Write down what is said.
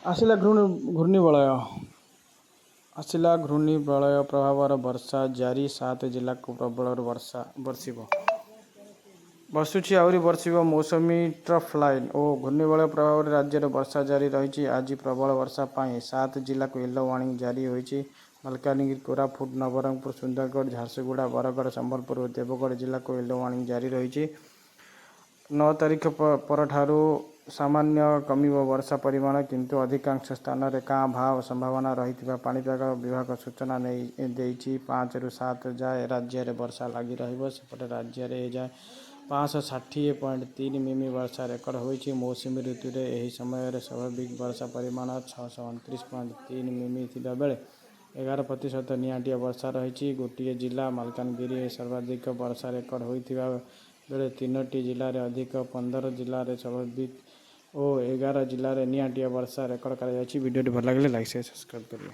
ଆସିଲା ଘୂର୍ଣ୍ଣିବଳୟ ଆସିଲା ଘୂର୍ଣ୍ଣିବଳୟ ପ୍ରଭାବର ବର୍ଷା ଜାରି 7 ଜିଲ୍ଲାକୁ ପ୍ରବଳରୁ ବର୍ଷୁଛି ଆହୁରି ବର୍ଷିବ। ମୌସୁମୀ ଟ୍ରଫ୍ ଲାଇନ୍ ଓ ଘୂର୍ଣ୍ଣିବଳୟ ପ୍ରଭାବରେ ରାଜ୍ୟରେ ବର୍ଷା ଜାରି ରହିଛି। ଆଜି ପ୍ରବଳ ବର୍ଷା ପାଇଁ 7 ଜିଲ୍ଲାକୁ ୟେଲୋ ୱାର୍ଣ୍ଣିଂ ଜାରି ହୋଇଛି। ମାଲକାନଗିରି, କୋରାପୁଟ, ନବରଙ୍ଗପୁର, ସୁନ୍ଦରଗଡ଼, ଝାରସୁଗୁଡ଼ା, ବରଗଡ଼, ସମ୍ବଲପୁର ଓ ଦେବଗଡ଼ ଜିଲ୍ଲାକୁ ୟେଲୋ ୱାର୍ଣ୍ଣିଂ ଜାରି ରହିଛି। 9 ତାରିଖ ପରଠାରୁ ସାମାନ୍ୟ କମିବ ବର୍ଷା ପରିମାଣ, କିନ୍ତୁ ଅଧିକାଂଶ ସ୍ଥାନରେ କାଁ ଭାଁ ସମ୍ଭାବନା ରହିଥିବା ପାଣିପାଗ ବିଭାଗ ସୂଚନା ଦେଇଛି। 5 ରୁ 7 ଯାଏ ରାଜ୍ୟରେ ବର୍ଷା ଲାଗି ରହିବ। ସେପଟେ ରାଜ୍ୟରେ ଏଯାଏ 560.3 ମିମି ବର୍ଷା ରେକର୍ଡ ହୋଇଛି। ମୌସୁମୀ ଋତୁରେ ଏହି ସମୟରେ ସ୍ୱାଭାବିକ ବର୍ଷା ପରିମାଣ 629.3 ମିମି ଥିବା ବେଳେ 11% ନିଆଁଟିଆ ବର୍ଷା ରହିଛି। ଗୋଟିଏ ଜିଲ୍ଲା ମାଲକାନଗିରିରେ ସର୍ବାଧିକ ବର୍ଷା ରେକର୍ଡ ହୋଇଥିବା ବେଳେ 3ଟି ଜିଲ୍ଲାରେ ଅଧିକ, 15 ଜିଲ୍ଲାରେ ସ୍ୱାଭାବିକ ଓ 11 ଜିଲ୍ଲାରେ ନିଆଁଟିଆ ବର୍ଷା ରେକର୍ଡ କରାଯାଇଛି। ଭିଡ଼ିଓଟି ଭଲ ଲାଗିଲେ ଲାଇକ୍, ସେୟାର, ସବସ୍କ୍ରାଇବ୍ କରିବେ।